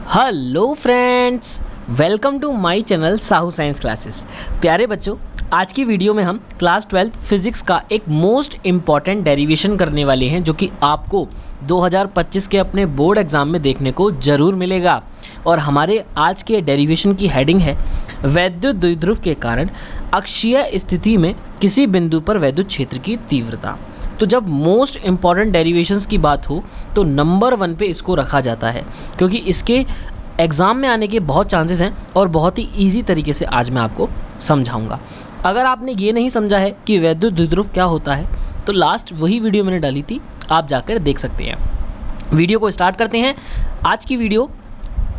Hello friends, welcome to my channel Sahu science classes. प्यारे बच्चों, आज की वीडियो में हम क्लास 12 फिजिक्स का एक मोस्ट इम्पॉर्टेंट डेरिवेशन करने वाले हैं जो कि आपको 2025 के अपने बोर्ड एग्जाम में देखने को ज़रूर मिलेगा। और हमारे आज के डेरिवेशन की हेडिंग है वैद्युत द्विध्रुव के कारण अक्षीय स्थिति में किसी बिंदु पर वैद्युत क्षेत्र की तीव्रता। तो जब मोस्ट इम्पॉर्टेंट डेरिवेशंस की बात हो तो नंबर 1 पे इसको रखा जाता है, क्योंकि इसके एग्ज़ाम में आने के बहुत चांसेस हैं और बहुत ही ईजी तरीके से आज मैं आपको समझाऊंगा। अगर आपने ये नहीं समझा है कि वैद्युत द्विध्रुव क्या होता है तो लास्ट वही वीडियो मैंने डाली थी, आप जाकर देख सकते हैं। वीडियो को स्टार्ट करते हैं। आज की वीडियो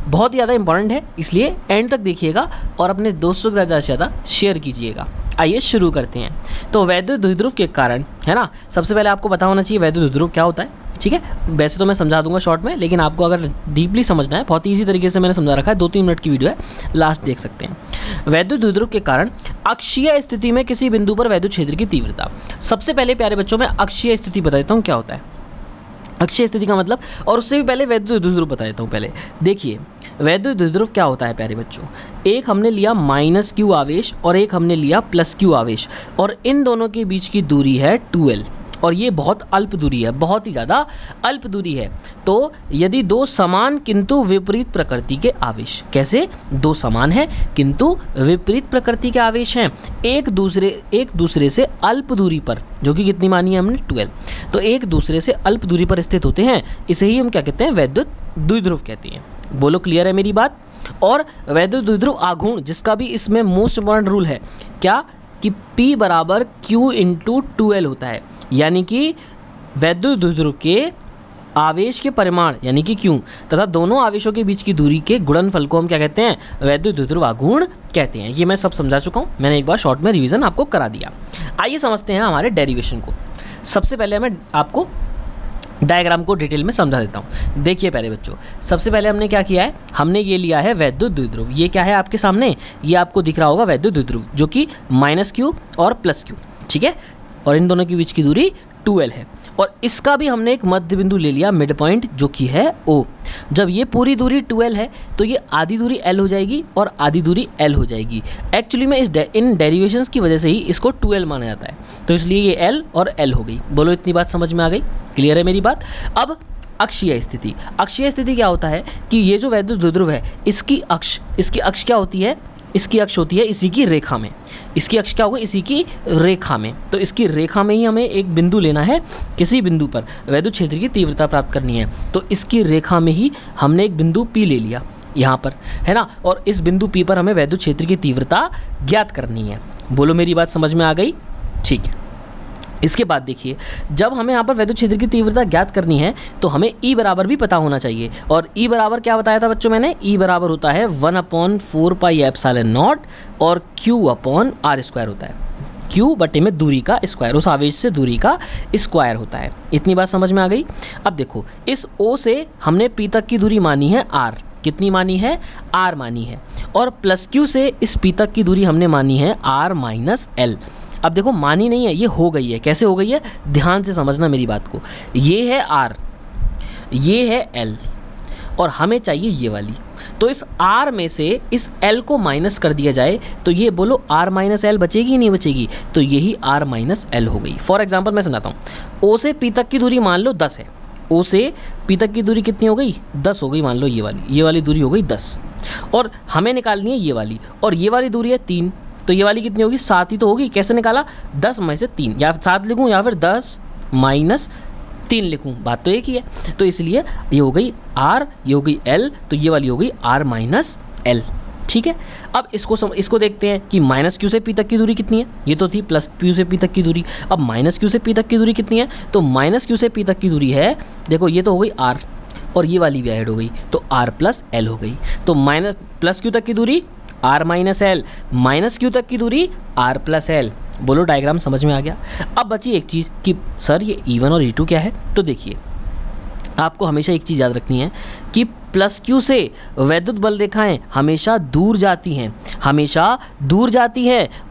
बहुत ही ज़्यादा इंपॉर्टेंट है, इसलिए एंड तक देखिएगा और अपने दोस्तों के साथ ज़्यादा से ज़्यादा शेयर कीजिएगा। आइए शुरू करते हैं। तो वैद्युत द्विध्रुव के कारण, है ना, सबसे पहले आपको पता होना चाहिए वैद्युत द्विध्रुव क्या होता है। ठीक है, वैसे तो मैं समझा दूंगा शॉर्ट में, लेकिन आपको अगर डीपली समझना है, बहुत ईजी तरीके से मैंने समझा रखा है, 2-3 मिनट की वीडियो है, लास्ट देख सकते हैं। वैद्युत द्विध्रुव के कारण अक्षीय स्थिति में किसी बिंदु पर वैद्युत क्षेत्र की तीव्रता। सबसे पहले प्यारे बच्चों, मैं अक्षीय स्थिति बता देता हूँ क्या होता है अक्षीय स्थिति का मतलब, और उससे भी पहले वैद्युत द्विध्रुव बता देता हूँ। पहले देखिए वैद्युत द्विध्रुव क्या होता है प्यारे बच्चों। एक हमने लिया -q आवेश और एक हमने लिया +q आवेश, और इन दोनों के बीच की दूरी है 2l, और ये बहुत अल्प दूरी है, बहुत ही ज़्यादा अल्प दूरी है। तो यदि दो समान किंतु विपरीत प्रकृति के आवेश, कैसे दो समान हैं किंतु विपरीत प्रकृति के आवेश हैं, एक दूसरे से अल्प दूरी पर, जो कि कितनी मानी है हमने 12, तो एक दूसरे से अल्प दूरी पर स्थित होते हैं, इसे ही हम क्या कहते हैं, वैद्युत द्विध्रुव कहते हैं। बोलो क्लियर है मेरी बात। और वैद्युत द्विध्रुव आघूर्ण, जिसका भी इसमें मोस्ट इंपॉर्टेंट रूल है क्या, कि P बराबर Q इंटू 2L होता है, यानी कि वैद्युत द्विध्रुव के आवेश के परिमाण यानी कि Q तथा दोनों आवेशों के बीच की दूरी के गुणनफल को हम क्या कहते हैं, वैद्युत द्विध्रुव आघूर्ण कहते हैं। ये मैं सब समझा चुका हूँ, मैंने एक बार शॉर्ट में रिवीजन आपको करा दिया। आइए समझते हैं हमारे डेरिवेशन को। सबसे पहले मैं आपको डायग्राम को डिटेल में समझा देता हूँ। देखिए प्यारे बच्चों, सबसे पहले हमने क्या किया है, हमने ये लिया है वैद्युत द्विध्रुव। ये क्या है आपके सामने, ये आपको दिख रहा होगा वैद्युत द्विध्रुव, जो कि -q और +q, ठीक है, और इन दोनों के बीच की दूरी 2l है। और इसका भी हमने एक मध्य बिंदु ले लिया, मिड पॉइंट, जो कि है O। जब ये पूरी दूरी 2l है तो ये आधी दूरी l हो जाएगी और आधी दूरी l हो जाएगी। एक्चुअली में इन डेरिवेशंस की वजह से ही इसको 2l माना जाता है, तो इसलिए ये l और l हो गई। बोलो इतनी बात समझ में आ गई, क्लियर है मेरी बात। अब अक्षीय स्थिति, अक्षीय स्थिति क्या होता है कि ये जो वैद्युत द्विध्रुव है, इसकी अक्ष क्या होती है, इसकी अक्ष होती है इसी की रेखा में। इसकी अक्ष क्या होगा, इसी की रेखा में। तो इसकी रेखा में ही हमें एक बिंदु लेना है, किसी बिंदु पर वैद्युत क्षेत्र की तीव्रता प्राप्त करनी है। तो इसकी रेखा में ही हमने एक बिंदु P ले लिया यहाँ पर, है ना, और इस बिंदु P पर हमें वैद्युत क्षेत्र की तीव्रता ज्ञात करनी है। बोलो मेरी बात समझ में आ गई, ठीक है। इसके बाद देखिए, जब हमें यहाँ पर वैद्युत क्षेत्र की तीव्रता ज्ञात करनी है तो हमें E बराबर भी पता होना चाहिए। और E बराबर क्या बताया था बच्चों मैंने, E बराबर होता है 1/4πε0 और Q/r² होता है। Q बटे में दूरी का स्क्वायर, उस आवेश से दूरी का स्क्वायर होता है। इतनी बात समझ में आ गई। अब देखो, इस O से हमने P तक की दूरी मानी है R, कितनी मानी है, R मानी है, और +Q से इस P तक की दूरी हमने मानी है R - L। अब देखो, मानी नहीं है, ये हो गई है। कैसे हो गई है, ध्यान से समझना मेरी बात को। ये है R, ये है L, और हमें चाहिए ये वाली। तो इस R में से इस L को माइनस कर दिया जाए तो ये बोलो R - L बचेगी नहीं बचेगी, तो यही R - L हो गई। फॉर एग्जाम्पल मैं समझाता हूँ। O से P तक की दूरी मान लो 10 है। O से P तक की दूरी कितनी हो गई, 10 हो गई, मान लो ये वाली दूरी हो गई 10, और हमें निकालनी है ये वाली, और ये वाली दूरी है 3, तो ये वाली कितनी होगी, 7 ही तो होगी। कैसे निकाला, 10 में से 3, या 7 लिखूँ या फिर 10 - 3 लिखूँ, बात तो एक ही है। तो इसलिए ये हो गई R, ये हो गई L, तो ये वाली हो गई R - L, ठीक है। अब इसको देखते हैं कि -q से P तक की दूरी कितनी है, ये तो थी +q से P तक की दूरी। अब -q से P तक की दूरी कितनी है, तो -q से P तक की दूरी है, देखो ये तो हो गई R, और ये वाली भी ऐड हो गई, तो R + L हो गई। तो +q तक की दूरी R - L, -q तक की दूरी R + L। बोलो डायग्राम समझ में आ गया। अब बची एक चीज़ कि सर ये E1 और E2 क्या है, तो देखिए आपको हमेशा एक चीज़ याद रखनी है कि +q से वैद्युत बल रेखाएं हमेशा दूर जाती हैं,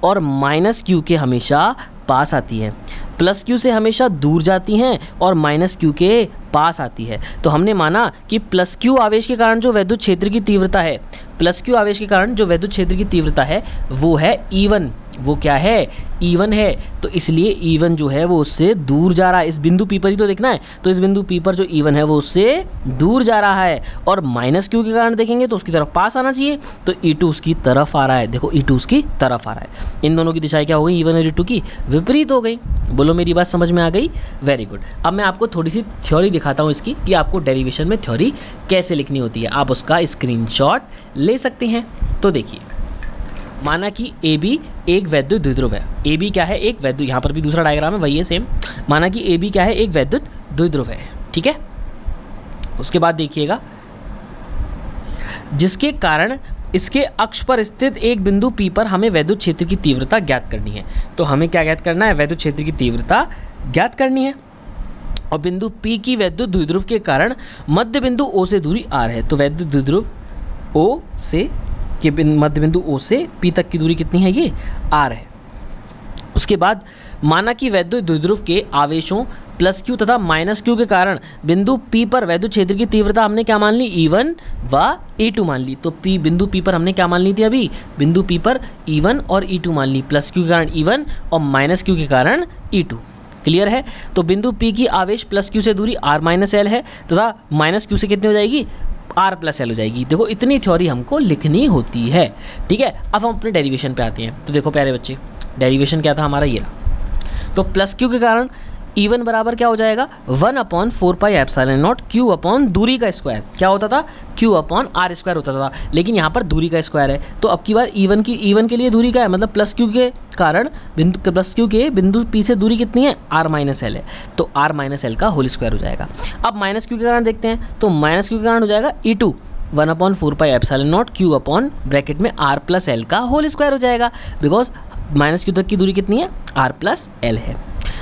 और -q के हमेशा पास आती हैं। +q से हमेशा दूर जाती हैं और -q के पास आती है। तो हमने माना कि प्लस क्यू आवेश के कारण जो वैद्युत क्षेत्र की तीव्रता है, प्लस क्यू आवेश के कारण जो वैद्युत क्षेत्र की तीव्रता है वो है E1, वो क्या है, E1 है। तो इसलिए E1 जो है वो उससे दूर जा रहा है, इस बिंदु P पर ही तो देखना है, तो इस बिंदु P पर जो E1 है वो उससे दूर जा रहा है। और माइनस क्यू के कारण देखेंगे तो उसकी तरफ पास आना चाहिए, तो E2 उसकी तरफ आ रहा है। देखो E2 उसकी तरफ आ रहा है। इन दोनों की दिशाएं क्या हो गई, E1 और E2 की विपरीत हो गई। बोलो मेरी बात समझ में आ गई? Very good. अब मैं आपको थोड़ी सी थ्योरी दिखाता हूँ इसकी, कि आपको डेरिवेशन में थ्योरी कैसे लिखनी होती है। आप उसका स्क्रीनशॉट ले सकते हैं। तो देखिए, माना कि AB एक वैद्युत द्विध्रुव है। AB क्या है, एक वैद्युत, यहाँ पर भी दूसरा डायग्राम है वही है सेम। माना कि AB क्या है, एक वैद्युत द्विध्रुव है, ठीक है। उसके बाद देखिएगा, जिसके कारण इसके अक्ष पर स्थित एक बिंदु P पर हमें वैद्युत क्षेत्र की तीव्रता ज्ञात करनी है। तो हमें क्या ज्ञात करना है, वैद्युत क्षेत्र की तीव्रता ज्ञात करनी है। और बिंदु P की वैद्युत द्विध्रुव के कारण मध्य बिंदु O से दूरी R है। तो वैद्युत द्विध्रुव O से के मध्य बिंदु O से P तक की दूरी कितनी है, ये R है। उसके बाद माना कि वैद्युत द्विध्रुव के आवेशों प्लस Q तथा माइनस Q के कारण बिंदु P पर वैद्युत क्षेत्र की तीव्रता हमने क्या मान ली, E1 व E2 मान ली। तो बिंदु P पर हमने क्या मान ली थी, अभी बिंदु P पर E1 और E2 मान ली। प्लस Q के कारण E1 और माइनस Q के कारण E2। क्लियर है? तो बिंदु P की आवेश प्लस Q से दूरी R माइनस L है तथा माइनस Q से कितनी हो जाएगी, R प्लस L हो जाएगी। देखो इतनी थ्योरी हमको लिखनी होती है, ठीक है। अब हम अपने डेरिवेशन पे आते हैं। तो देखो प्यारे बच्चे, डेरिवेशन क्या था हमारा, ये रहा। तो प्लस Q के कारण E1 बराबर क्या हो जाएगा, 1/4 pi epsilon not Q upon दूरी का स्क्वायर। क्या होता था, Q अपॉन R स्क्वायर होता था, लेकिन यहाँ पर दूरी का स्क्वायर है। तो अब की बार E1 के लिए दूरी का है, मतलब प्लस Q के कारण प्लस Q के बिंदु P से दूरी कितनी है, R माइनस L है। तो R माइनस L का होल स्क्वायर हो जाएगा। अब माइनस Q के कारण देखते हैं, तो माइनस Q के कारण हो जाएगा E2 1/4 pi epsilon not Q upon bracket में R प्लस L का होल स्क्वायर हो जाएगा, बिकॉज माइनस Q तक की दूरी कितनी है, R प्लस L है।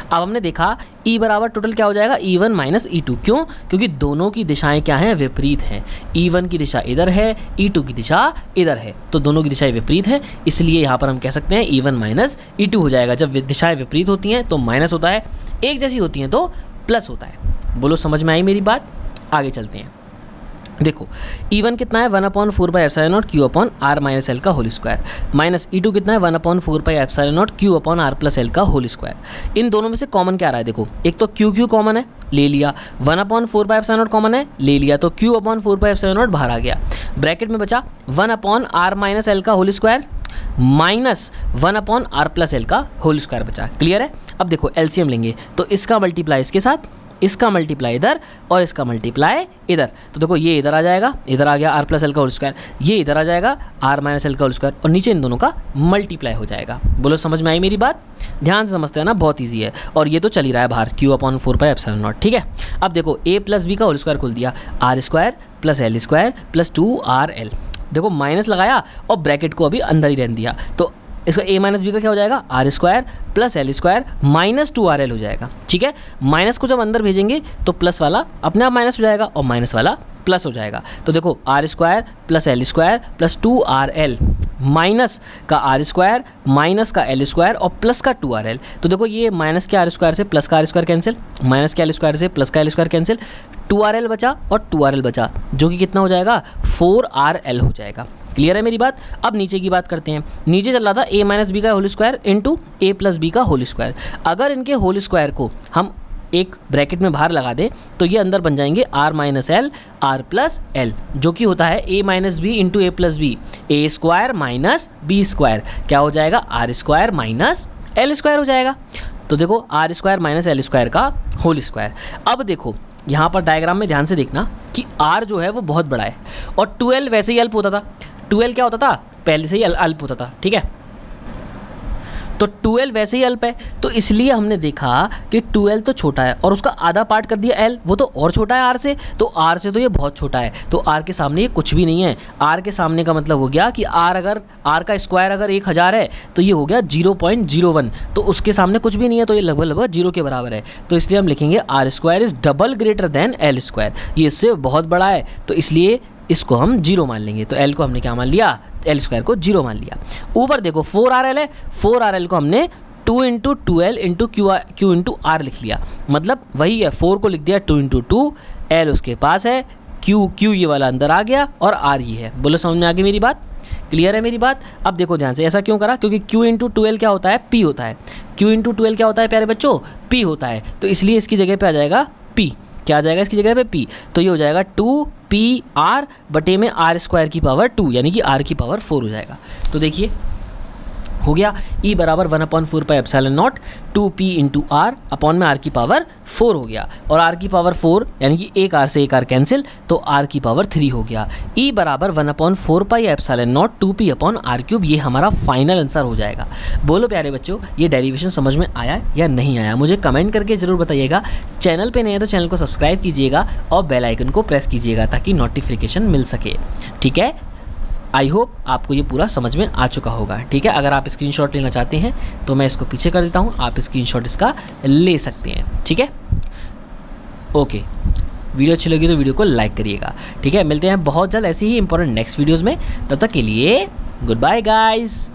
अब हमने देखा E बराबर टोटल क्या हो जाएगा, E1 माइनस E2। क्यों? क्योंकि दोनों की दिशाएं क्या हैं, विपरीत हैं। E1 की दिशा इधर है, E2 की दिशा इधर है, तो दोनों की दिशाएं विपरीत हैं। इसलिए यहाँ पर हम कह सकते हैं E1 माइनस E2 हो जाएगा। जब दिशाएं विपरीत होती हैं तो माइनस होता है, एक जैसी होती हैं तो प्लस होता है। बोलो समझ में आई मेरी बात? आगे चलते हैं। देखो E1 कितना है, 1/4 pi epsilon not Q upon R minus L का होल स्क्वायर, माइनस E2 कितना है, 1/4 pi epsilon not Q upon R plus L का होल स्क्वायर। इन दोनों में से कॉमन क्या आ रहा है, देखो एक तो Q कॉमन है, ले लिया, 1/4 पाई एप्सिलॉन नॉट कॉमन है, ले लिया, तो Q upon 4 pi epsilon not बाहर आ गया। ब्रैकेट में बचा 1/R माइनस L का whole square minus 1/R plus L का होल स्क्वायर बचा। क्लियर है? अब देखो एलसीएम लेंगे, तो इसका मल्टीप्लाई इसके साथ, इसका मल्टीप्लाई इधर और इसका मल्टीप्लाई इधर। तो देखो ये इधर आ जाएगा, इधर आ गया R प्लस L का होल स्क्वायर, ये इधर आ जाएगा R माइनस L का होल स्क्वायर, और नीचे इन दोनों का मल्टीप्लाई हो जाएगा। बोलो समझ में आई मेरी बात? ध्यान से समझते हैं ना, बहुत ईजी है। और ये तो चल ही रहा है बाहर, Q upon 4 pi epsilon not, ठीक है। अब देखो A प्लस B का होल स्क्वायर खोल दिया, R square plus L square plus 2RL। देखो माइनस लगाया और ब्रैकेट को अभी अंदर ही रहने दिया, तो इसका A माइनस बी का क्या हो जाएगा, R square plus L square minus 2RL हो जाएगा, ठीक है। माइनस को जब अंदर भेजेंगे तो प्लस वाला अपने आप माइनस हो जाएगा और माइनस वाला प्लस हो जाएगा। तो देखो R square plus L square plus 2RL minus का R स्क्वायर माइनस का L स्क्वायर और प्लस का 2RL। तो देखो ये माइनस के R स्क्वायर से प्लस का R स्क्वायर कैंसिल, माइनस के L स्क्वायर से प्लस का L स्क्वायर कैंसिल, 2RL बचा और 2RL बचा, जो कि कितना हो जाएगा, 4RL हो जाएगा। क्लियर है मेरी बात? अब नीचे की बात करते हैं। नीचे चल रहा था A माइनस बी का whole square into A plus B का होल स्क्वायर। अगर इनके होल स्क्वायर को हम एक ब्रैकेट में बाहर लगा दें तो ये अंदर बन जाएंगे R minus L R plus L, जो कि होता है A minus B into A plus B, A square minus B square, क्या हो जाएगा, R square minus L square हो जाएगा। तो देखो R square minus L square का होल स्क्वायर। अब देखो यहाँ पर डायग्राम में ध्यान से देखना कि R जो है वो बहुत बड़ा है और 12 वैसे ही अल्प होता था। 12 क्या होता था, पहले से ही अल्प होता था, ठीक है। तो 12 वैसे ही अल्प है, तो इसलिए हमने देखा कि 12 तो छोटा है और उसका आधा पार्ट कर दिया L, वो तो और छोटा है R से, तो R से तो ये बहुत छोटा है, तो R के सामने ये कुछ भी नहीं है। R के सामने का मतलब हो गया कि R का स्क्वायर अगर 1000 है तो ये हो गया 0.01, तो उसके सामने कुछ भी नहीं है, तो ये लगभग 0 के बराबर है। तो इसलिए हम लिखेंगे R square is double greater than L square, ये इससे बहुत बड़ा है, तो इसलिए इसको हम 0 मान लेंगे। तो L को हमने क्या मान लिया, L स्क्वायर को 0 मान लिया। ऊपर देखो 4RL है, 4RL को हमने 2 into 12 into Q into R लिख लिया, मतलब वही है, 4 को लिख दिया 2 इंटू 2, एल उसके पास है, क्यू ये वाला अंदर आ गया और आर ये है। बोलो समझ में आ गई मेरी बात, क्लियर है मेरी बात। अब देखो ध्यान से, ऐसा क्यों करा, क्योंकि क्यू इंटू 12 क्या होता है, पी होता है। क्यू इंटू 12 क्या होता है प्यारे बच्चों, पी होता है, तो इसलिए इसकी जगह पे आ जाएगा पी। क्या आ जाएगा इसकी जगह पे, पी। तो ये हो जाएगा 2pr बटे में आर स्क्वायर की पावर 2, यानी कि आर की पावर 4 हो जाएगा। तो देखिए हो गया, E बराबर 1/4 pi epsilon not 2p into R upon में आर की पावर 4 हो गया, और आर की पावर 4 यानी कि एक आर से एक आर कैंसिल, तो आर की पावर 3 हो गया। E बराबर 1/4 pi epsilon not 2p upon R cube, ये हमारा फाइनल आंसर हो जाएगा। बोलो प्यारे बच्चों, ये डेरिवेशन समझ में आया या नहीं आया, मुझे कमेंट करके जरूर बताइएगा। चैनल पे नए हैं तो चैनल को सब्सक्राइब कीजिएगा और बेल आइकन को प्रेस कीजिएगा ताकि नोटिफिकेशन मिल सके, ठीक है। आई होप आपको ये पूरा समझ में आ चुका होगा, ठीक है। अगर आप स्क्रीनशॉट लेना चाहते हैं तो मैं इसको पीछे कर देता हूँ, आप स्क्रीनशॉट इसका ले सकते हैं, ठीक है। ओके, वीडियो अच्छी लगी तो वीडियो को लाइक करिएगा, ठीक है। मिलते हैं बहुत जल्द ऐसी ही इंपॉर्टेंट नेक्स्ट वीडियोज़ में, तब तक के लिए गुड बाय गाइस।